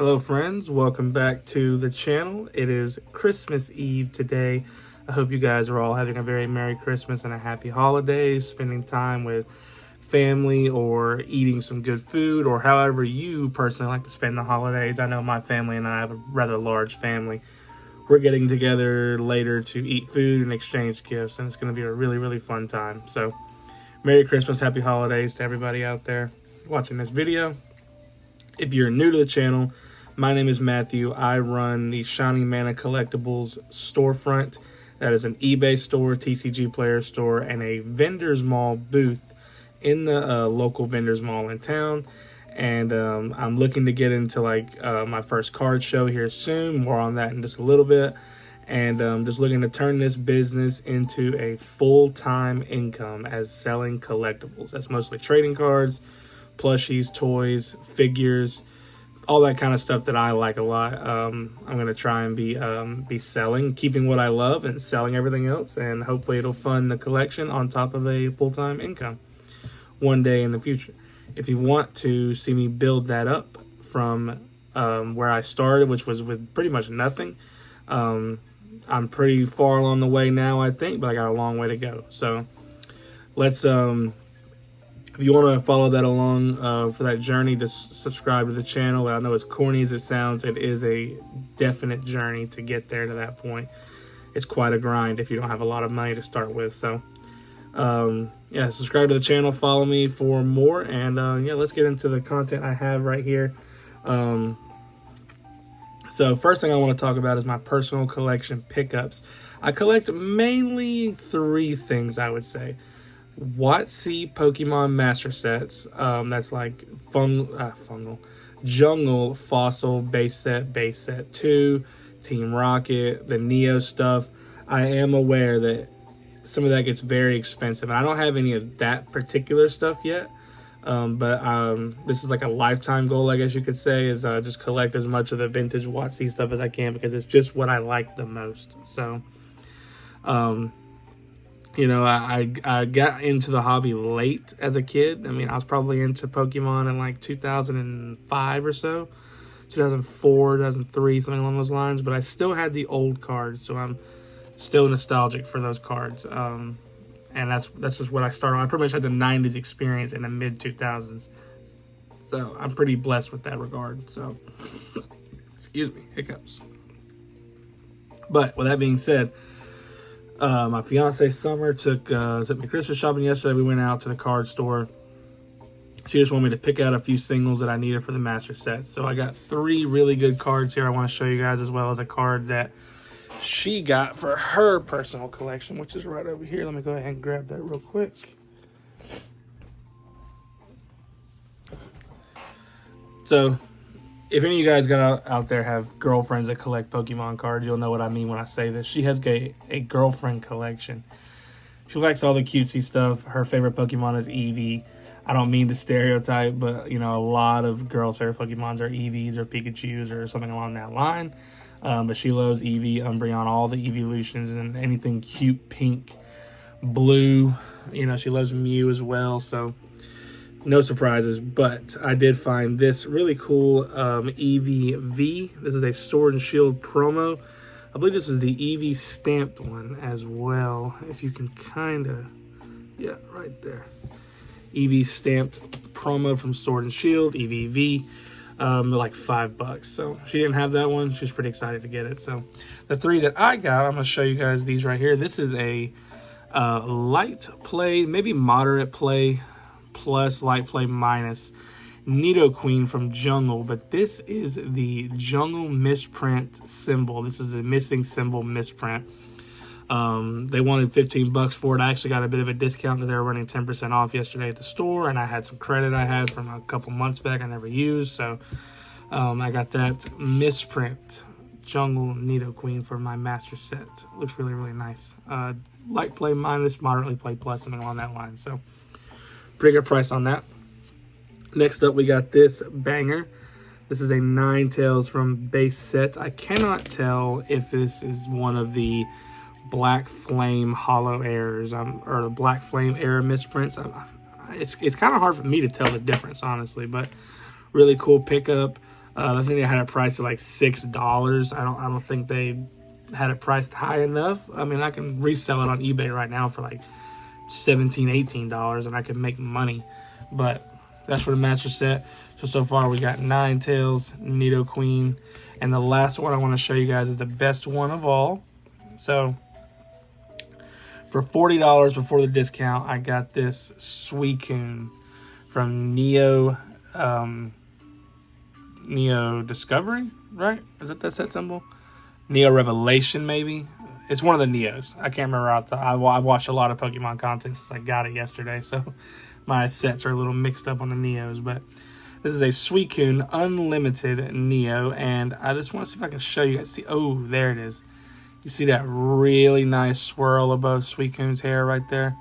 Hello friends, welcome back to the channel. It is Christmas Eve today. I hope you guys are all having a very Merry Christmas and a happy holidays, spending time with family or eating some good food or however you personally like to spend the holidays. I know my family and I have a rather large family. We're getting together later to eat food and exchange gifts, and it's going to be a really fun time. So Merry Christmas, happy holidays to everybody out there watching this video. If you're new to the channel, my name is Matthew. I run the Shining Mana Collectibles storefront. That is an eBay store, TCG player store, and a vendor's mall booth in the local vendor's mall in town. And I'm looking to get into my first card show here soon. More on that in just a little bit. And just looking to turn this business into a full-time income as selling collectibles. That's mostly trading cards, plushies, toys, figures, all that kind of stuff that I like a lot. I'm going to try and be selling, keeping what I love and selling everything else, and hopefully it'll fund the collection on top of a full-time income one day in the future. If you want to see me build that up from where I started, which was with pretty much nothing, I'm pretty far along the way now, I think, but I got a long way to go. So let's if you want to follow that along for that journey, just subscribe to the channel. I know as corny as it sounds, it is a definite journey to get there to that point. It's quite a grind if you don't have a lot of money to start with. So yeah, subscribe to the channel, follow me for more, and yeah, let's get into the content I have right here. So first thing I want to talk about is my personal collection pickups. I collect mainly three things, I would say. WotC Pokemon Master Sets, that's like fungal, Jungle, Fossil, Base Set 2, Team Rocket, the Neo stuff. I am aware that some of that gets very expensive. I don't have any of that particular stuff yet, but this is like a lifetime goal, I guess you could say, is just collect as much of the vintage WotC stuff as I can, because it's just what I like the most. So, you know, I got into the hobby late as a kid. I mean, I was probably into Pokemon in like 2005 or so, 2004, 2003, something along those lines. But I still had the old cards, so I'm still nostalgic for those cards. And that's just what I started on. I pretty much had the 90s experience in the mid-2000s. So I'm pretty blessed with that regard. So, excuse me, hiccups. But with that being said, my fiance Summer took me Christmas shopping yesterday. We went out to the card store. She just wanted me to pick out a few singles that I needed for the master sets. So I got three really good cards here I want to show you guys, as well as a card that she got for her personal collection, which is right over here. Let me go ahead and grab that real quick. So if any of you guys out there have girlfriends that collect Pokemon cards, you'll know what I mean when I say this. She has a girlfriend collection. She likes all the cutesy stuff. Her favorite Pokemon is Eevee. I don't mean to stereotype, but, you know, a lot of girls' favorite Pokemons are Eevees or Pikachus or something along that line. But she loves Eevee, Umbreon, all the evolutions, and anything cute, pink, blue. You know, she loves Mew as well, so no surprises. But I did find this really cool Eevee V. This is a Sword and Shield promo. I believe this is the Eevee stamped one as well, if you can kind of, yeah, right there. Eevee stamped promo from Sword and Shield, Eevee V. Like $5. So she didn't have that one. She's pretty excited to get it. So the three that I got, I'm going to show you guys these right here. This is a light play, maybe moderate play plus light play minus Nidoqueen from Jungle, but this is the Jungle misprint symbol. This is a missing symbol misprint. They wanted $15 for it. I actually got a bit of a discount because they were running 10% off yesterday at the store, and I had some credit I had from a couple months back I never used, so I got that misprint Jungle Nidoqueen for my master set. Looks really nice. Light play minus, moderately play plus, something along that line. So pretty good price on that. Next up, we got this banger. This is a Ninetales from base set. I cannot tell if this is one of the Black Flame Hollow Errors or the Black Flame Error misprints. It's kind of hard for me to tell the difference, honestly, but really cool pickup. I think they had it priced at like $6. I don't think they had it priced high enough. I mean, I can resell it on eBay right now for like $17, $18, and I can make money. But that's for the master set. So far we got Ninetales, Nidoqueen, and the last one I want to show you guys is the best one of all. So for $40 before the discount, I got this Suicune from Neo Discovery, right? Is that set symbol? Neo Revelation, maybe? It's one of the Neos. I can't remember. I've watched a lot of Pokemon content since I got it yesterday, so my sets are a little mixed up on the Neos. But this is a Suicune Unlimited Neo, and I just want to see if I can show you guys. See, oh, there it is. You see that really nice swirl above Suicune's hair right there?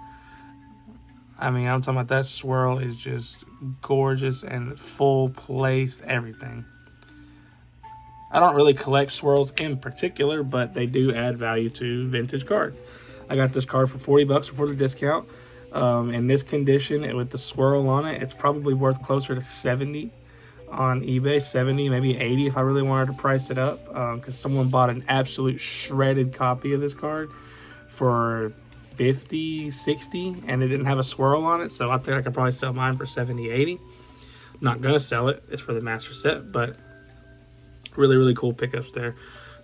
I mean, I'm talking about that swirl is just gorgeous and full place, everything. I don't really collect swirls in particular, but they do add value to vintage cards. I got this card for $40 before the discount. In this condition, with the swirl on it, it's probably worth closer to $70 on eBay. 70, maybe 80 if I really wanted to price it up. Because someone bought an absolute shredded copy of this card for 50, 60, and it didn't have a swirl on it. So I think I could probably sell mine for 70, 80. I'm not going to sell it. It's for the master set, but really, really cool pickups there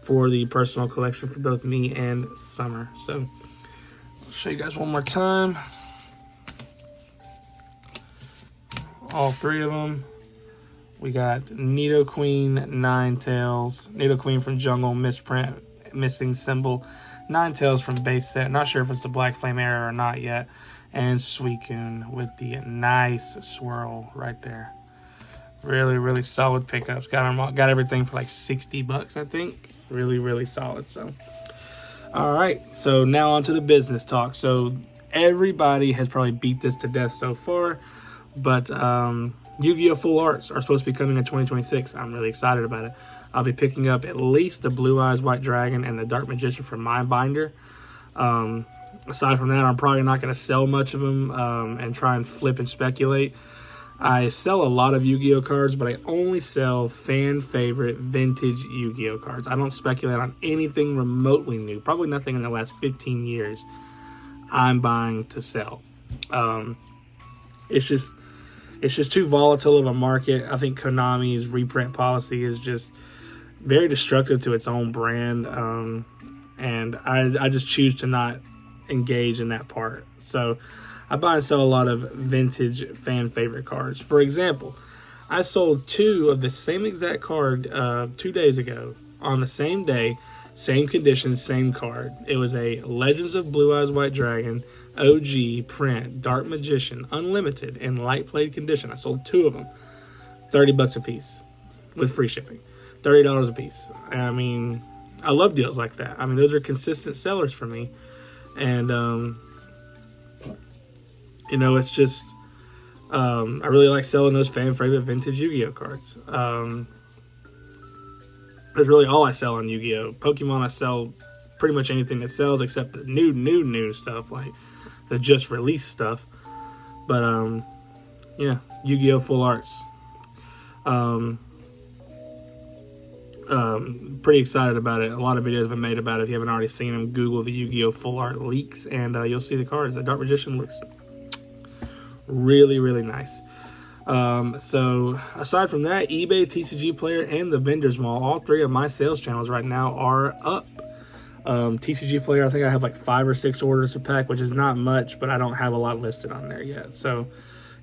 for the personal collection for both me and Summer. So I'll show you guys one more time. All three of them. We got Nidoqueen, Ninetales, Nidoqueen from Jungle, misprint, missing symbol, Ninetales from base set. Not sure if it's the Black Flame Era or not yet. And Suicune with the nice swirl right there. Really, really solid pickups. Got everything for like $60, I think. Really, really solid. So, all right. So now on to the business talk. So everybody has probably beat this to death so far, but Yu-Gi-Oh! Full Arts are supposed to be coming in 2026. I'm really excited about it. I'll be picking up at least the Blue Eyes White Dragon and the Dark Magician for my binder. Aside from that, I'm probably not going to sell much of them and try and flip and speculate. I sell a lot of Yu-Gi-Oh! Cards, but I only sell fan favorite vintage Yu-Gi-Oh! Cards. I don't speculate on anything remotely new. Probably nothing in the last 15 years I'm buying to sell. It's just too volatile of a market. I think Konami's reprint policy is just very destructive to its own brand. And I just choose to not engage in that part. So I buy and sell a lot of vintage fan favorite cards. For example, I sold 2 of the same exact card 2 days ago on the same day, same condition, same card. It was a Legends of Blue Eyes White Dragon OG print Dark Magician Unlimited in light played condition. I sold 2 of them, $30 a piece with free shipping, $30 a piece. I mean, I love deals like that. I mean, those are consistent sellers for me, and you know, it's just I really like selling those fan favorite vintage Yu-Gi-Oh cards. That's really all I sell on Yu-Gi-Oh. Pokemon, I sell pretty much anything that sells except the new stuff, like the just released stuff. But yeah, Yu-Gi-Oh! Full Arts. Pretty excited about it. A lot of videos have been made about it. If you haven't already seen them, Google the Yu-Gi-Oh! Full Art leaks, and you'll see the cards. The Dark Magician looks really, really nice. So aside from that, eBay, TCG Player, and the Vendors Mall, all 3 of my sales channels right now are up. TCG Player, I think I have like 5 or 6 orders to pack, which is not much, but I don't have a lot listed on there yet. So,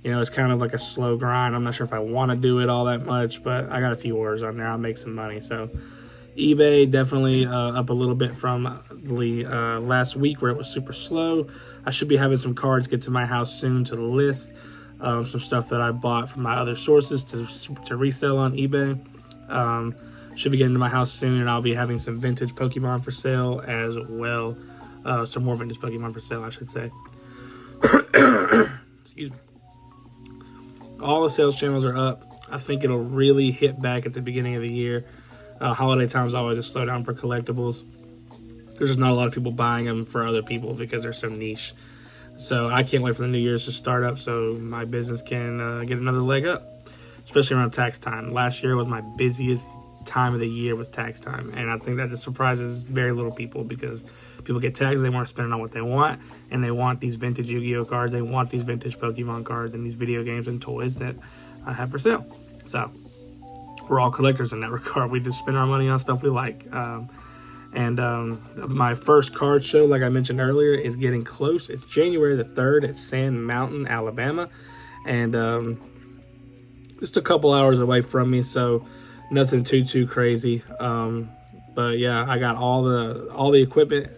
you know, it's kind of like a slow grind. I'm not sure if I want to do it all that much, but I got a few orders on there. I'll make some money. So eBay definitely up a little bit from the last week where it was super slow. I should be having some cards get to my house soon to list. Some stuff that I bought from my other sources to resell on eBay. Should be getting to my house soon, and I'll be having some vintage Pokemon for sale as well. Some more vintage Pokemon for sale, I should say. Excuse me. All the sales channels are up. I think it'll really hit back at the beginning of the year. Holiday time's always a slowdown for collectibles. There's just not a lot of people buying them for other people because they're so niche. So I can't wait for the New Year's to start up so my business can get another leg up. especially around tax time. Last year was my busiest time of the year, was tax time, and I think that just surprises very little people, because people get taxed, they want to spend it on what they want, and they want these vintage Yu-Gi-Oh cards, they want these vintage Pokemon cards, and these video games and toys that I have for sale. So we're all collectors in that regard. We just spend our money on stuff we like. My first card show, like I mentioned earlier, is getting close. It's January the 3rd at Sand Mountain, Alabama, and just a couple hours away from me, so nothing too crazy. But yeah, I got all the equipment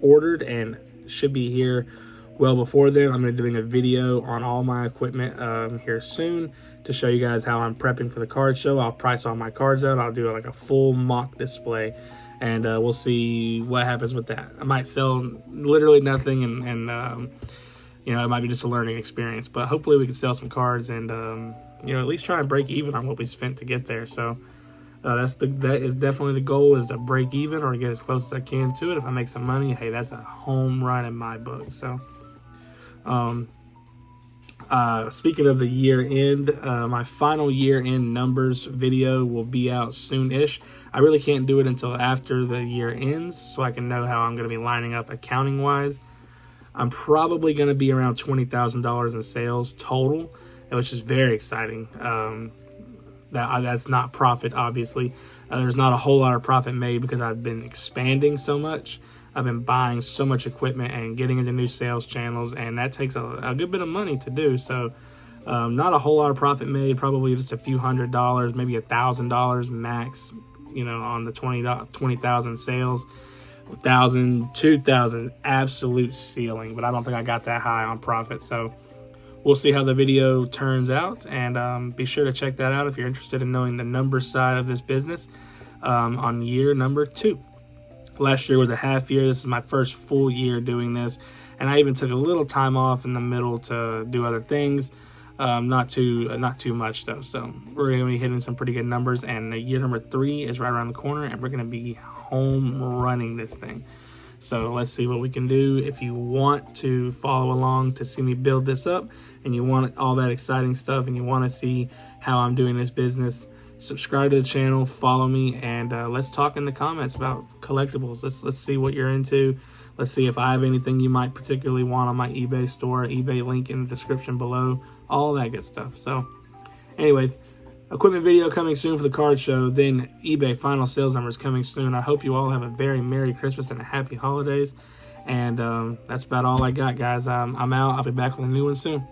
ordered and should be here well before then. I'm going to be doing a video on all my equipment here soon to show you guys how I'm prepping for the card show. I'll price all my cards out. I'll do like a full mock display, and we'll see what happens with that. I might sell literally nothing, and you know, it might be just a learning experience, but hopefully we can sell some cards and you know, at least try and break even on what we spent to get there. So that is definitely the goal, is to break even or get as close as I can to it. If I make some money, hey, that's a home run in my book. So speaking of the year end, my final year end numbers video will be out soon-ish. I really can't do it until after the year ends, so I can know how I'm going to be lining up accounting wise. I'm probably going to be around $20,000 in sales total, which is very exciting. That's not profit, obviously. There's not a whole lot of profit made because I've been expanding so much. I've been buying so much equipment and getting into new sales channels, and that takes a good bit of money to do. So not a whole lot of profit made, probably just a few $100, maybe $1,000 max, you know, on the 20,000 sales. 1,000, 2,000 absolute ceiling, but I don't think I got that high on profit. So we'll see how the video turns out, and be sure to check that out if you're interested in knowing the numbers side of this business on year number 2. Last year was a half year. This is my first full year doing this, and I even took a little time off in the middle to do other things. Not too much though. So we're going to be hitting some pretty good numbers, and year number 3 is right around the corner, and we're going to be home running this thing. So let's see what we can do. If you want to follow along to see me build this up, and you want all that exciting stuff, and you want to see how I'm doing this business, subscribe to the channel, follow me, and let's talk in the comments about collectibles. Let's see what you're into. Let's see if I have anything you might particularly want on my eBay store. eBay link in the description below. All that good stuff. So anyways, equipment video coming soon for the card show. Then eBay final sales numbers coming soon. I hope you all have a very Merry Christmas and a Happy Holidays. And that's about all I got, guys. I'm out. I'll be back with a new one soon.